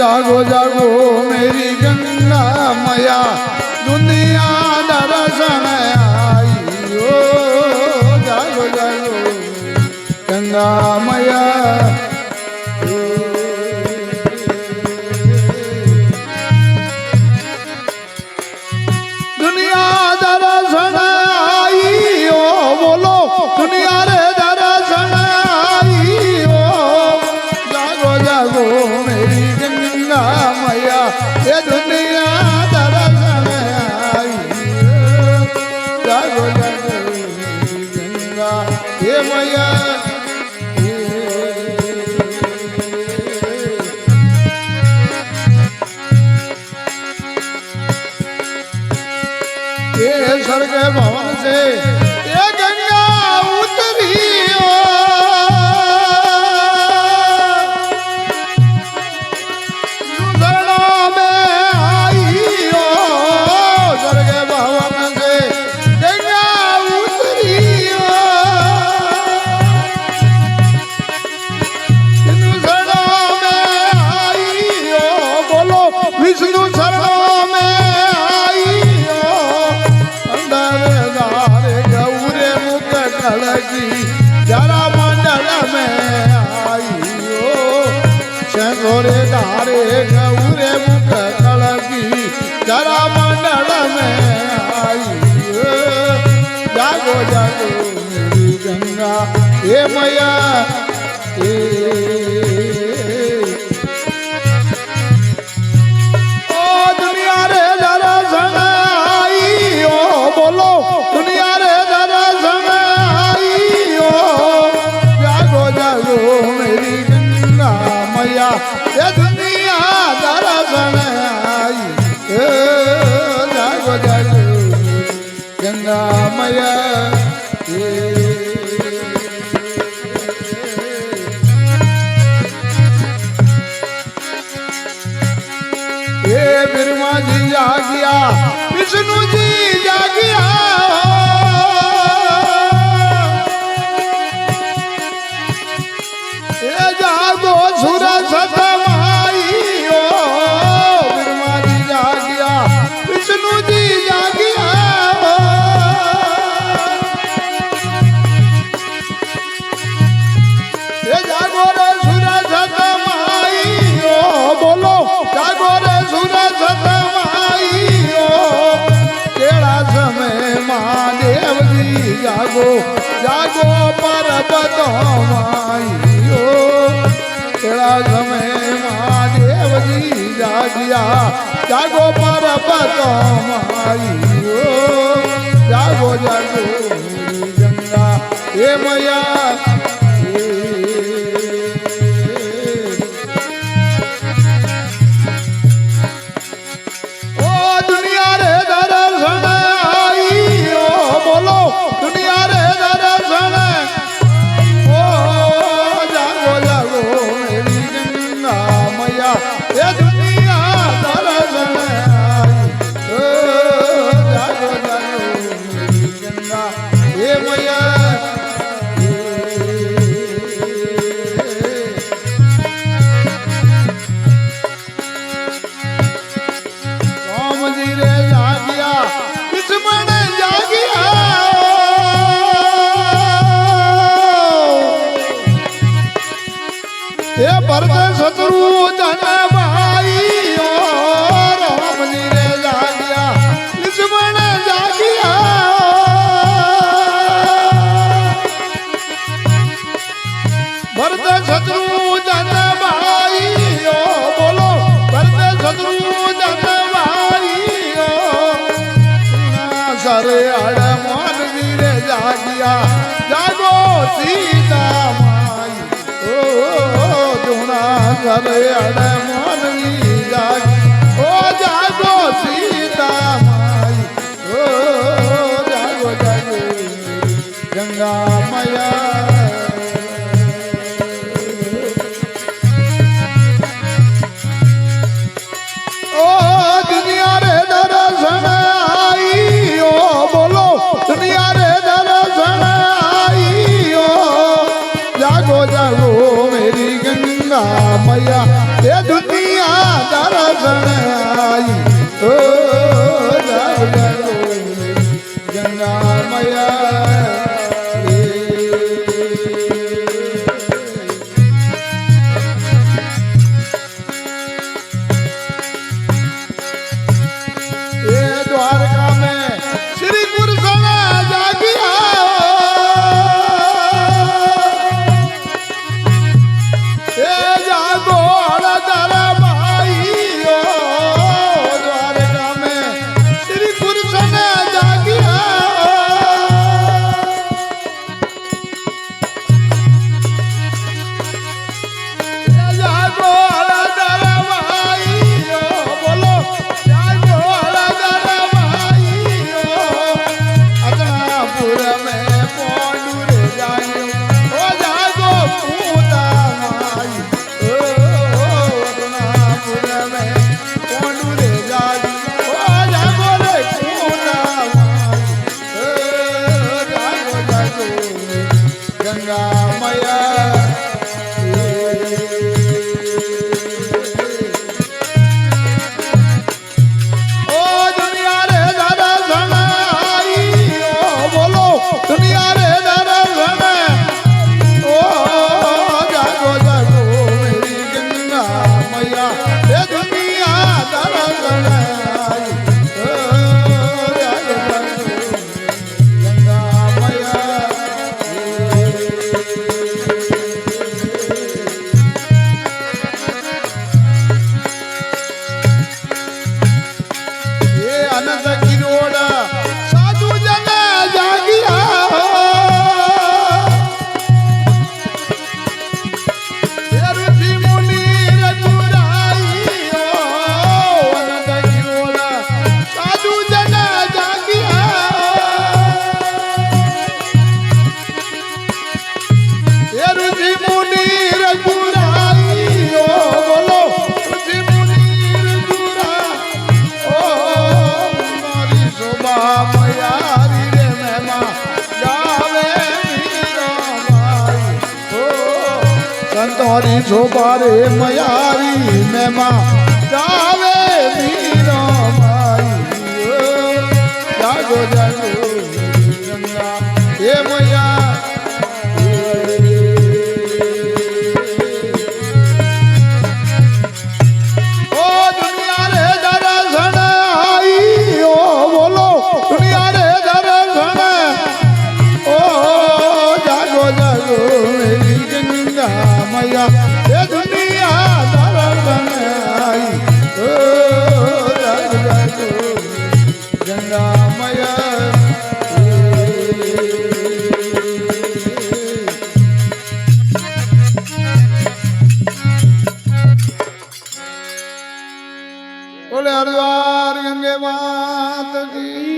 जागो जागो मेरी गंगा मैया दुनिया दर्शन आई हो जागो जागो गंगा मैया दुनिया दर्शन आई हो बोलो दुनिया रे दर्शन आई हो जागो जागो मेरी गंगा मैया ये दुनिया दर्शन आई हो जागो जागो मेरी गंगा ये मैया स्वर्ग भवन से ये गंगा उतरी शरणों में आई हो स्वर्ग भवन से गंगा उतरी शरणों में आई हो बोलो विष्णु शरणों में जरा मंडल में आई हो शंकोरे गारे गौरे मुख कलकी जरा मंडल में आई हो जागो जागो मेरी गंगा हे मैया ओ दुनिया रे दर्शन आई हो बोलो दुनिया रे दर्शन मेरी गंगा मैया ये दुनिया दर्शन आई जागो जागो गंगा मैया ये ब्रह्मा जी जागिया विष्णु जी जागिया जागो सुर सतमाई हो ब्रह्मा जी जागिया विष्णु जी जागिया ये जागो रे सुर सतमाई हो बोलो जागो रे सुर सतमाई हो केड़ा समय महादेव जी जागो जागो पर्वत माई केड़ा समय महादेव जी जागिया जागो पर्वत माई हो जागो जागो मेरी गंगा हे मैया ओ दुनिया रे दर्शन आई हो बोलो दुनिया रे दर्शन ये दुनिया दर्शन आई जागो जागो मेरी गंगा ये मैया राम जी रे जागिया दुश्मन जागिया ये भरत शत्रु जन भाई राम जी रे जागिया दुश्मन जागिया भरत शत्रु जन भाई बोलो भरत शत्रु जन भाई सरे हनुमान जी रे जागिया जागो सीता माई सरे हनुमान जी जागी ओ जागो सीता माई ओ जागो जागो गंगा मैया ओ दुनिया रे दर्शन आई ओ बोलो दुनिया रे दर्शन आई ओ जागो जागो मेरी गंगा मैया ये दुनिया श्री कृष्ण जागिया हे जागो हरदर भाइयो द्वारका में श्री कृष्ण जागिया हे जागो हरदर भाइयो बोलो जागो हरदर भाइयो अदनापुर में पोंडू रे जायो ओ जागो पूता माई ओ अदनापुर में पोंडू रे जायो ओ जागो रे पूता माई ओ जागो जागो गंगा मैया ओ दुनिया रे दर्शन आई ओ बोलो दुनिया रे दर्शन ओ जागो जागो मेरी गंगा मैया हे दुनिया दर्शन आई ओ जागो जागो गंगा मैया ये अनंत किरोड़ साधु जन जागिया ये ऋषि मुनि रघुराई अनंत किरोड़ साधु जन जागिया ये ऋषि मुनि रघुराई बोलो ऋषि मुनि रघुराई ओ मारी शोभा मयारी रे महिमा गावे मीरा माई ओ संतोरी शोभा रे मयारी महिमा गावे मीरा माई ओ जागो जागो गंगा हे मैया ओ दुनिया रे दर्शन आई ओ बोलो दुनिया रे दर्शन ओ जागो जागो मेरी गंगा मैया ये दुनिया दर्शन आई ओ जागो जागो गंगा मैया बोले हरिद्वार गंगे मात की